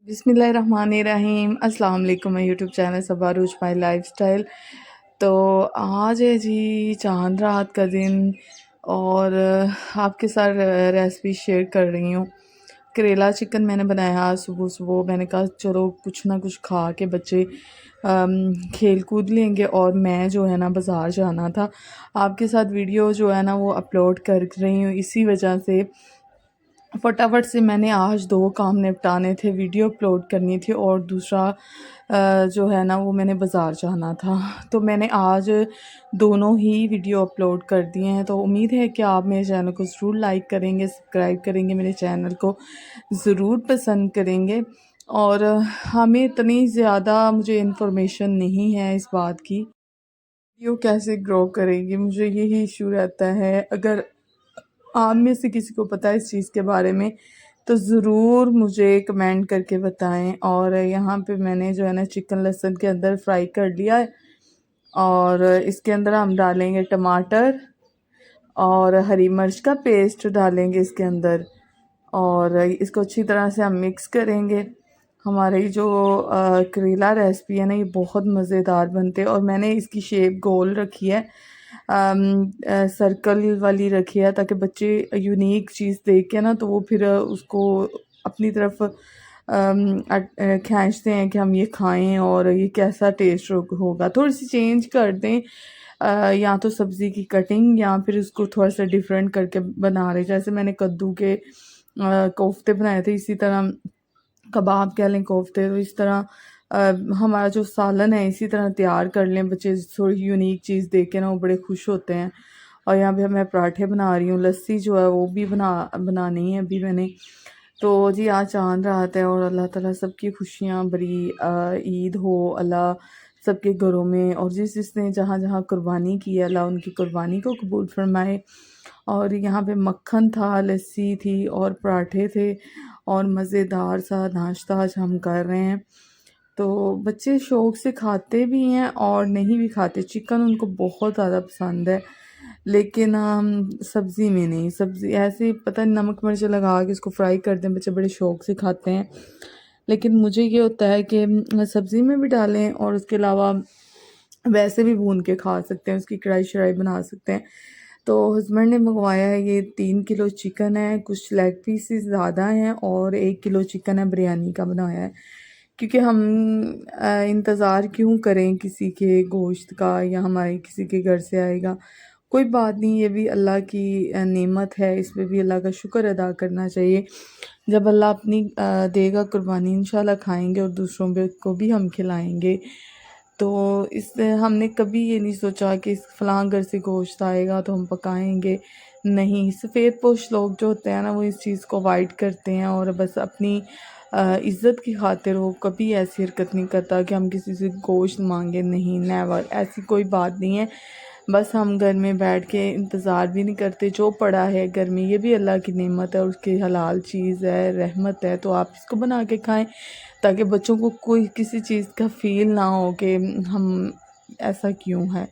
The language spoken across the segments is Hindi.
बिस्मिल्लाहिर्रहमानिर्रहीम अस्सलाम वालेकुम। मैं यूट्यूब चैनल सबा अरूज माई लाइफस्टाइल। तो आज है जी चांद रात का दिन और आपके साथ रेसिपी शेयर कर रही हूँ। करेला चिकन मैंने बनाया आज सुबह सुबह। मैंने कहा चलो कुछ ना कुछ खा के बच्चे खेल कूद लेंगे और मैं जो है ना बाज़ार जाना था। आपके साथ वीडियो जो है ना वो अपलोड कर रही हूँ इसी वजह से। फटाफट से मैंने आज 2 काम निपटाने थे, वीडियो अपलोड करनी थी और दूसरा जो है ना वो मैंने बाज़ार जाना था। तो मैंने आज दोनों ही वीडियो अपलोड कर दिए हैं। तो उम्मीद है कि आप मेरे चैनल को ज़रूर लाइक करेंगे, सब्सक्राइब करेंगे, मेरे चैनल को ज़रूर पसंद करेंगे। और हमें इतनी ज़्यादा मुझे इन्फॉर्मेशन नहीं है इस बात की, वीडियो कैसे ग्रो करेगी, मुझे यही इशू रहता है। अगर आप में से किसी को पता है इस चीज़ के बारे में तो ज़रूर मुझे कमेंट करके बताएं। और यहाँ पे मैंने जो है ना चिकन लहसुन के अंदर फ्राई कर लिया है और इसके अंदर हम डालेंगे टमाटर और हरी मिर्च का पेस्ट डालेंगे इसके अंदर और इसको अच्छी तरह से हम मिक्स करेंगे। हमारी जो करेला रेसिपी है ना ये बहुत मज़ेदार बनते हैं और मैंने इसकी शेप गोल रखी है, सर्कल वाली रखी है ताकि बच्चे यूनिक चीज़ देख के ना तो वो फिर उसको अपनी तरफ खींचते हैं कि हम ये खाएं और ये कैसा टेस्ट होगा। थोड़ी सी चेंज कर दें, या तो सब्ज़ी की कटिंग या फिर उसको थोड़ा सा डिफरेंट करके बना रहे। जैसे मैंने कद्दू के कोफ्ते बनाए थे, इसी तरह कबाब कह लें, कोफ्ते, तो इस तरह हमारा जो सालन है इसी तरह तैयार कर लें। बच्चे थोड़ी यूनिक चीज़ देख के ना वो बड़े खुश होते हैं। और यहाँ पे मैं पराठे बना रही हूँ, लस्सी जो है वो भी बनानी है अभी मैंने। तो जी आज चांद रात है और अल्लाह ताला सबकी खुशियाँ भरी ईद हो अल्लाह सबके घरों में, और जिसने जहाँ जहाँ कुर्बानी की है अल्लाह उनकी कुर्बानी को कबूल फरमाए। और यहाँ पे मक्खन था, लस्सी थी और पराठे थे और मज़ेदार सा नाश्ता आज हम कर रहे हैं। तो बच्चे शौक़ से खाते भी हैं और नहीं भी खाते। चिकन उनको बहुत ज़्यादा पसंद है लेकिन सब्ज़ी में नहीं। सब्ज़ी ऐसे पता नहीं नमक मिर्च लगा के इसको फ्राई कर दें, बच्चे बड़े शौक़ से खाते हैं। लेकिन मुझे ये होता है कि सब्ज़ी में भी डालें और उसके अलावा वैसे भी भून के खा सकते हैं, उसकी कढ़ाई शढ़ाई बना सकते हैं। तो हस्बैंड ने मंगवाया है, ये 3 किलो चिकन है, कुछ लेग पीसेस ज़्यादा हैं और 1 किलो चिकन है बिरयानी का बनाया है। क्योंकि हम इंतज़ार क्यों करें किसी के गोश्त का या हमारे किसी के घर से आएगा। कोई बात नहीं, ये भी अल्लाह की नेमत है, इसमें भी अल्लाह का शुक्र अदा करना चाहिए। जब अल्लाह अपनी देगा कुर्बानी इंशाल्लाह खाएंगे और दूसरों को भी हम खिलाएंगे। तो इस हमने कभी ये नहीं सोचा कि इस फलां घर से गोश्त आएगा तो हम पकाएंगे। नहीं, सफ़ेद पोश लोग जो होते हैं ना वो इस चीज़ को अवॉइड करते हैं और बस अपनी इज़्ज़त की खातिर वो कभी ऐसी हरकत नहीं करता कि हम किसी से गोश्त मांगे। नहीं, नेवर, ऐसी कोई बात नहीं है। बस हम घर में बैठ के इंतज़ार भी नहीं करते, जो पड़ा है घर में ये भी अल्लाह की नेमत है और उसकी हलाल चीज़ है, रहमत है, तो आप इसको बना के खाएं ताकि बच्चों को कोई किसी चीज़ का फ़ील ना हो कि हम ऐसा क्यों है।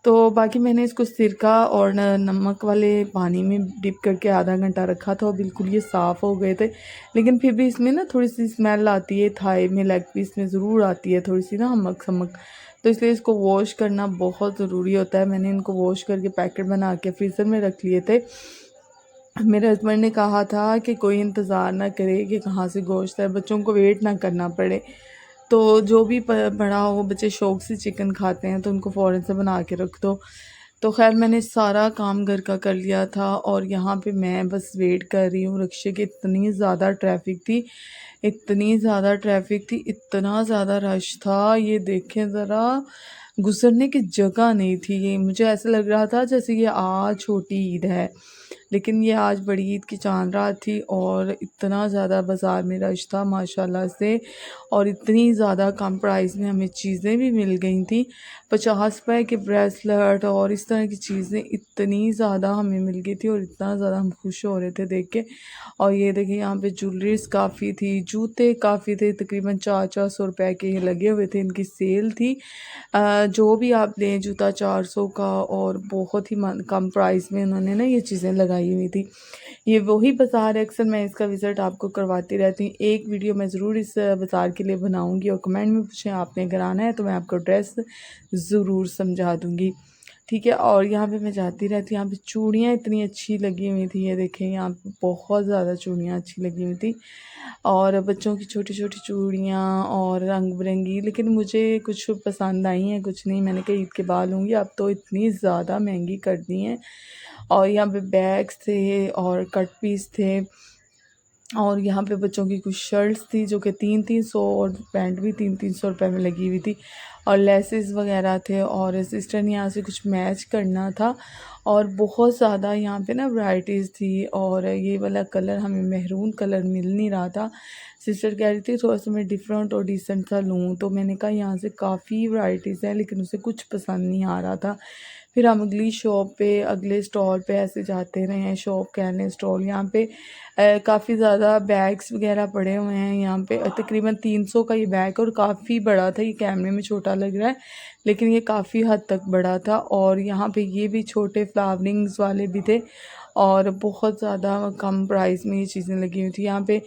तो बाकी मैंने इसको सिरका और नमक वाले पानी में डिप करके आधा घंटा रखा था और बिल्कुल ये साफ़ हो गए थे। लेकिन फिर भी इसमें ना थोड़ी सी स्मेल आती है, थाई में लेग पीस में ज़रूर आती है थोड़ी सी ना हमक समक। तो इसलिए इसको वॉश करना बहुत ज़रूरी होता है। मैंने इनको वॉश करके पैकेट बना के फ्रीज़र में रख लिए थे। मेरे हस्बैंड ने कहा था कि कोई इंतज़ार ना करे कि कहाँ से गोश्त है, बच्चों को वेट ना करना पड़े। तो जो भी बड़ा हो, बच्चे शौक़ से चिकन खाते हैं तो उनको फ़ौरन से बना के रख दो। तो ख़ैर मैंने सारा काम घर का कर लिया था और यहाँ पे मैं बस वेट कर रही हूँ रिक्शे की। इतनी ज़्यादा ट्रैफिक थी, इतनी ज़्यादा ट्रैफिक थी, इतना ज़्यादा रश था, ये देखें ज़रा गुज़रने की जगह नहीं थी। ये मुझे ऐसा लग रहा था जैसे ये आज छोटी ईद है, लेकिन ये आज बड़ी ईद की चांद रात थी और इतना ज़्यादा बाज़ार में रश था माशाल्लाह से। और इतनी ज़्यादा कम प्राइस में हमें चीज़ें भी मिल गई थी। 50 रुपए के ब्रेसलेट और इस तरह की चीज़ें इतनी ज़्यादा हमें मिल गई थी और इतना ज़्यादा हम खुश हो रहे थे देख के। और ये देखिए यहाँ पे ज्वेलरीज काफ़ी थी, जूते काफ़ी थे, तकरीबन 400 रुपए के लगे हुए थे, इनकी सेल थी। जो भी आप लें जूता 400 का और बहुत ही कम प्राइस में उन्होंने ना ये चीज़ें लगाई आई हुई थी। ये वही बाज़ार है, अक्सर मैं इसका विज़िट आपको करवाती रहती हूँ। एक वीडियो मैं ज़रूर इस बाज़ार के लिए बनाऊँगी और कमेंट में पूछें आपने अगर आना है तो मैं आपको एड्रेस ज़रूर समझा दूँगी, ठीक है। और यहाँ पे मैं जाती रहती हूँ। यहाँ पे चूड़ियाँ इतनी अच्छी लगी हुई थी, ये देखें यहाँ पे बहुत ज़्यादा चूड़ियाँ अच्छी लगी हुई थी और बच्चों की छोटी-छोटी चूड़ियाँ और रंग-बिरंगी, लेकिन मुझे कुछ पसंद आई हैं, कुछ नहीं। मैंने कहा ईद के बाद लूँगी, अब तो इतनी ज़्यादा महंगी कर दी हैं। और यहाँ पे बैग्स थे और कट पीस थे और यहाँ पे बच्चों की कुछ शर्ट्स थी जो कि 300-300 और पैंट भी 300-300 रुपए में लगी हुई थी और लेसेस वगैरह थे। और सिस्टर ने यहाँ से कुछ मैच करना था और बहुत ज़्यादा यहाँ पे ना वैरायटीज़ थी और ये वाला कलर हमें मेहरून कलर मिल नहीं रहा था। सिस्टर कह रही थी थोड़ा सा मैं डिफरेंट और डिसेंट सा लूँ, तो मैंने कहा यहाँ से काफ़ी वैरायटीज़ है लेकिन उसे कुछ पसंद नहीं आ रहा था। फिर हम अगली शॉप पे अगले स्टॉल पे ऐसे जाते रहे हैं, शॉप कह लें स्टॉल। यहाँ पे काफ़ी ज़्यादा बैग्स वगैरह पड़े हुए हैं। यहाँ पे तकरीबन 300 का ये बैग और काफ़ी बड़ा था। ये कैमरे में छोटा लग रहा है लेकिन ये काफ़ी हद तक बड़ा था। और यहाँ पे ये भी छोटे फ्लावरिंग्स वाले भी थे और बहुत ज़्यादा कम प्राइस में ये चीज़ें लगी हुई थी। यहाँ पे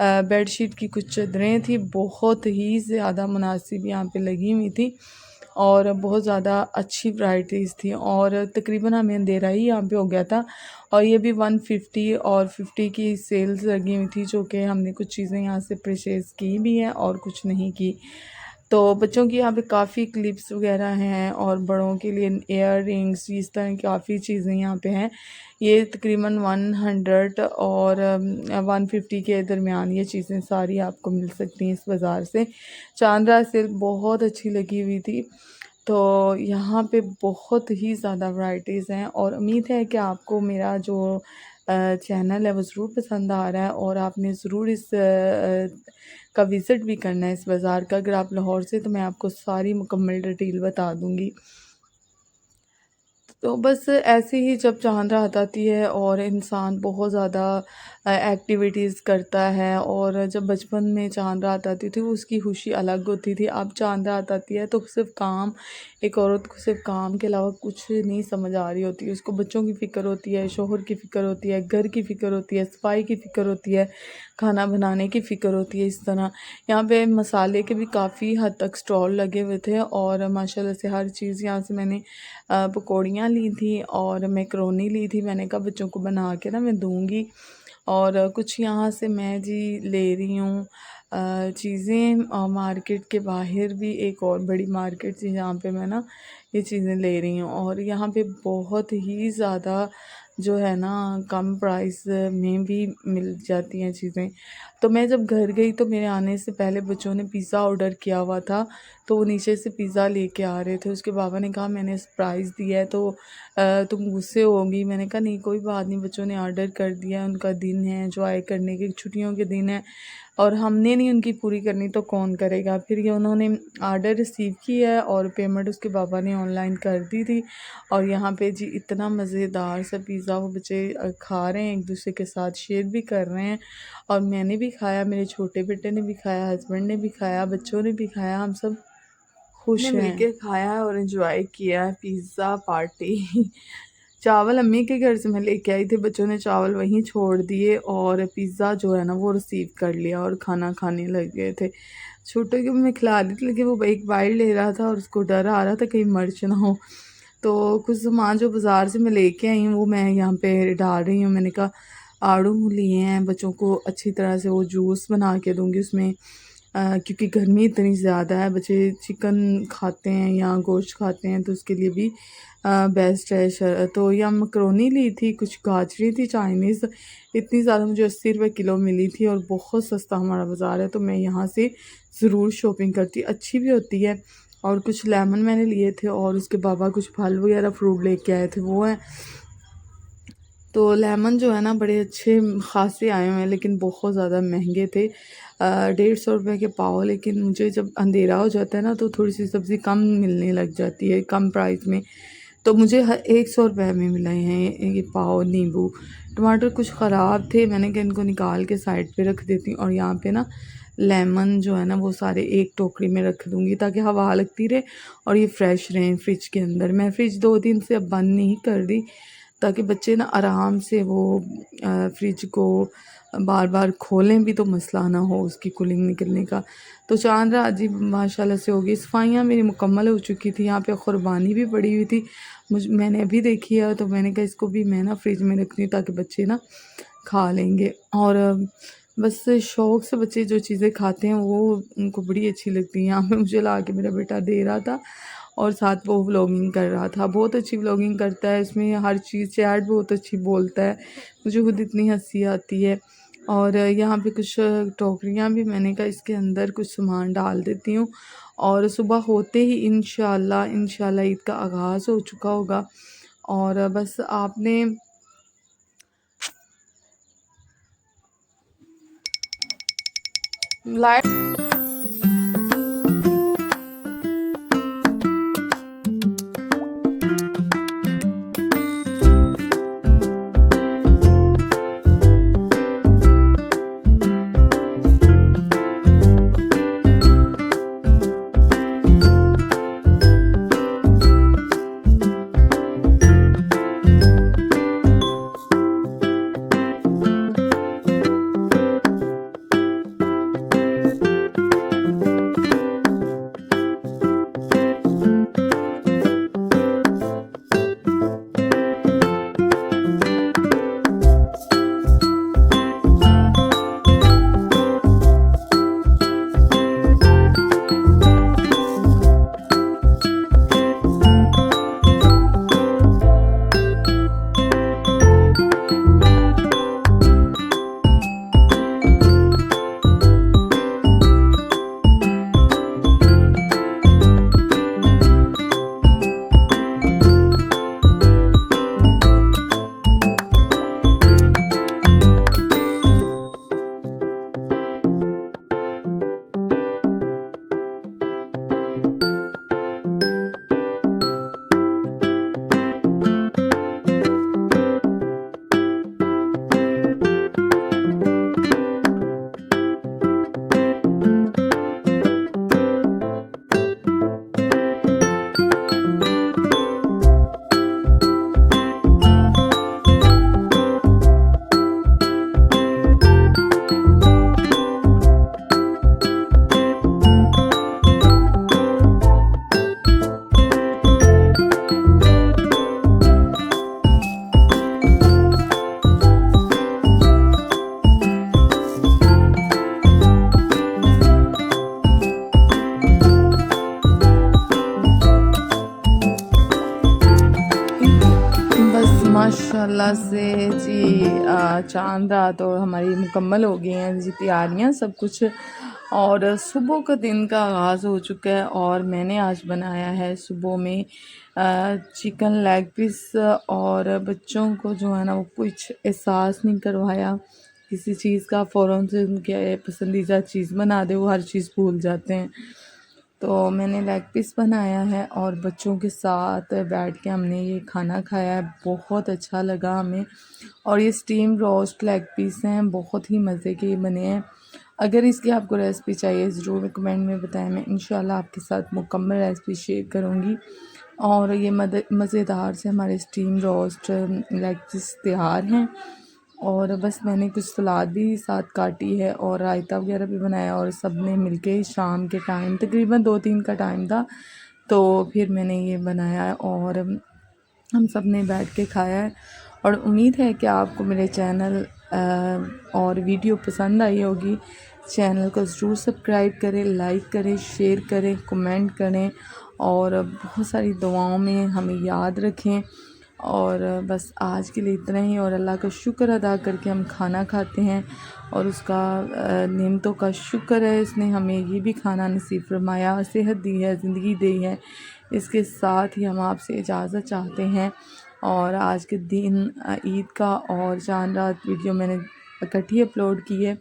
बेडशीट की कुछ चादरें थी, बहुत ही ज़्यादा मुनासिब यहाँ पे लगी हुई थी और बहुत ज़्यादा अच्छी वैरायटीज़ थी और तकरीबन हमें अंधेरा ही यहाँ पे हो गया था। और ये भी 150 और 50 की सेल्स लगी हुई थी, जो कि हमने कुछ चीज़ें यहाँ से परचेज़ की भी हैं और कुछ नहीं की। तो बच्चों की यहाँ पे काफ़ी क्लिप्स वगैरह हैं और बड़ों के लिए इयर रिंग्स, इस तरह की काफ़ी चीज़ें यहाँ पे हैं। ये तकरीबन 100 और 150 के दरमियान ये चीज़ें सारी आपको मिल सकती हैं इस बाज़ार से। चांद्रा सिल्क बहुत अच्छी लगी हुई थी। तो यहाँ पे बहुत ही ज़्यादा वैराइटीज़ हैं और उम्मीद है कि आपको मेरा जो चैनल है वो ज़रूर पसंद आ रहा है और आपने ज़रूर इस का विज़िट भी करना है इस बाज़ार का। अगर आप लाहौर से तो मैं आपको सारी मुकम्मल डिटेल बता दूँगी। तो बस ऐसे ही जब चांद रात आती है और इंसान बहुत ज़्यादा एक्टिविटीज़ करता है और जब बचपन में चांद रात आती थी उसकी खुशी अलग होती थी। अब चांद रात आती है तो सिर्फ काम, एक औरत को सिर्फ काम के अलावा कुछ नहीं समझ आ रही होती है। उसको बच्चों की फ़िक्र होती है, शोहर की फ़िक्र होती है, घर की फ़िक्र होती है, सफाई की फ़िक्र होती है, खाना बनाने की फ़िक्र होती है। इस तरह यहाँ पे मसाले के भी काफ़ी हद तक स्टॉल लगे हुए थे और माशाल्लाह से हर चीज़ यहाँ से मैंने पकौड़ियाँ ली थी और मैकरोनी ली थी। मैंने कहा बच्चों को बना के ना मैं दूँगी। और कुछ यहाँ से मैं जी ले रही हूँ चीज़ें मार्केट के बाहर भी एक और बड़ी मार्केट थी जहाँ पे मैं ना ये चीज़ें ले रही हूँ और यहाँ पे बहुत ही ज़्यादा जो है ना कम प्राइस में भी मिल जाती हैं चीज़ें। तो मैं जब घर गई तो मेरे आने से पहले बच्चों ने पिज़्ज़ा ऑर्डर किया हुआ था, तो वो नीचे से पिज़्ज़ा लेके आ रहे थे। उसके पापा ने कहा मैंने सरप्राइज़ दिया है तो तुम गुस्से होगी। मैंने कहा नहीं कोई बात नहीं, बच्चों ने ऑर्डर कर दिया है, उनका दिन है एंजॉय करने के, छुट्टियों के दिन है और हमने नहीं उनकी पूरी करनी तो कौन करेगा। फिर ये उन्होंने ऑर्डर रिसीव किया है और पेमेंट उसके पापा ने ऑनलाइन कर दी थी। और यहाँ पे जी इतना मज़ेदार सा पिज़्ज़ा वो बच्चे खा रहे हैं, एक दूसरे के साथ शेयर भी कर रहे हैं और मैंने भी खाया, मेरे छोटे बेटे ने भी खाया, हस्बैंड ने भी खाया, बच्चों ने भी खाया, हम सब खुश हैं। मिलके खाया और एंजॉय किया है पिज़्ज़ा पार्टी। चावल अम्मी के घर से मैं लेके आई थी, बच्चों ने चावल वहीं छोड़ दिए और पिज़्ज़ा जो है ना वो रिसीव कर लिया और खाना खाने लग गए थे। छोटे को मैं खिला रही थी लेकिन वो एक बाइट ले रहा था और उसको डर आ रहा था कहीं मिर्च ना हो। तो कुछ सामान जो बाज़ार से मैं लेके आई हूँ वो मैं यहाँ पे डाल रही हूँ। मैंने कहा आड़ू लिए हैं, बच्चों को अच्छी तरह से वो जूस बना के दूँगी उसमें क्योंकि गर्मी इतनी ज़्यादा है, बच्चे चिकन खाते हैं या गोश्त खाते हैं तो उसके लिए भी बेस्ट है। तो यहाँ मकरोनी ली थी, कुछ गाजरी थी चाइनीज़, इतनी ज़्यादा मुझे 80 रुपये किलो मिली थी और बहुत सस्ता हमारा बाज़ार है तो मैं यहाँ से ज़रूर शॉपिंग करती, अच्छी भी होती है। और कुछ लेमन मैंने लिए थे और उसके पापा कुछ फल वगैरह फ्रूट लेके आए थे वो हैं। तो लेमन जो है ना बड़े अच्छे ख़ासे आए हुए हैं लेकिन बहुत ज़्यादा महंगे थे, 150 रुपये के पाव। लेकिन मुझे जब अंधेरा हो जाता है ना तो थोड़ी सी सब्ज़ी कम मिलने लग जाती है कम प्राइस में, तो मुझे 100 रुपये में मिले हैं ये पाव। नींबू टमाटर कुछ ख़राब थे, मैंने कहा इनको निकाल के साइड पे रख देती हूँ और यहाँ पे ना लेमन जो है ना वो सारे एक टोकरी में रख दूँगी ताकि हवा लगती रहे और ये फ्रेश रहें फ्रिज के अंदर। मैं फ्रिज 2 दिन से अब बंद नहीं कर दी ताकि बच्चे ना आराम से वो फ्रिज को बार बार खोलें भी तो मसला ना हो उसकी कूलिंग निकलने का। तो चांद रात जी माशाल्लाह से हो गई, सफाइयाँ मेरी मुकम्मल हो चुकी थी। यहाँ पे क़ुरबानी भी पड़ी हुई थी, मैंने अभी देखी है, तो मैंने कहा इसको भी मैं ना फ्रिज में रखती हूँ ताकि बच्चे ना खा लेंगे। और बस शौक़ से बच्चे जो चीज़ें खाते हैं वो उनको बड़ी अच्छी लगती हैं। यहाँ पे मुझे ला के मेरा बेटा दे रहा था और साथ वो व्लॉगिंग कर रहा था। बहुत अच्छी व्लॉगिंग करता है, इसमें हर चीज़ चैट बहुत अच्छी बोलता है, मुझे खुद इतनी हंसी आती है। और यहाँ पे कुछ टोकरियाँ भी मैंने कहा इसके अंदर कुछ सामान डाल देती हूँ, और सुबह होते ही इंशाल्लाह ईद का आगाज़ हो चुका होगा। और बस आपने लाइट माशाल्लाह से जी चांद रात और हमारी मुकम्मल हो गई हैं जी तैयारियां सब कुछ। और सुबह का दिन का आगाज़ हो चुका है और मैंने आज बनाया है सुबह में चिकन लेग पीस। और बच्चों को जो है ना वो कुछ एहसास नहीं करवाया किसी चीज़ का, फ़ौरन से उनके पसंदीदा चीज़ बना दे वो हर चीज़ भूल जाते हैं। तो मैंने लेग पीस बनाया है और बच्चों के साथ बैठ के हमने ये खाना खाया है, बहुत अच्छा लगा हमें। और ये स्टीम रोस्ट लेग पीस हैं, बहुत ही मज़े के बने हैं। अगर इसकी आपको रेसिपी चाहिए ज़रूर कमेंट में बताएं, मैं इंशाल्लाह आपके साथ मुकम्मल रेसिपी शेयर करूँगी। और ये मज़ेदार से हमारे स्टीम रोस्ट लेग पीस तैयार हैं। और बस मैंने कुछ सलाद भी साथ काटी है और रायता वगैरह भी बनाया, और सब ने मिलके शाम के टाइम तकरीबन 2-3 का टाइम था तो फिर मैंने ये बनाया है और हम सब ने बैठ के खाया है। और उम्मीद है कि आपको मेरे चैनल और वीडियो पसंद आई होगी। चैनल को ज़रूर सब्सक्राइब करें, लाइक करें, शेयर करें, कमेंट करें और बहुत सारी दुआओं में हमें याद रखें। और बस आज के लिए इतना ही, और अल्लाह का शुक्र अदा करके हम खाना खाते हैं और उसका नेमतों का शुक्र है, इसने हमें ये भी खाना नसीब फरमाया, सेहत दी है, ज़िंदगी दी है। इसके साथ ही हम आपसे इजाज़त चाहते हैं। और आज के दिन ईद का और चांद रात वीडियो मैंने इकट्ठी अपलोड की है,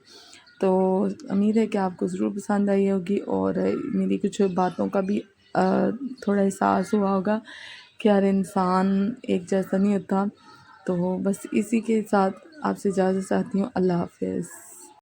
तो उम्मीद है कि आपको ज़रूर पसंद आई होगी और मेरी कुछ बातों का भी थोड़ा एहसास हुआ होगा कि हर इंसान एक जैसा नहीं होता। तो बस इसी के साथ आपसे इजाज़त चाहती हूँ। अल्लाह हाफ़िज़।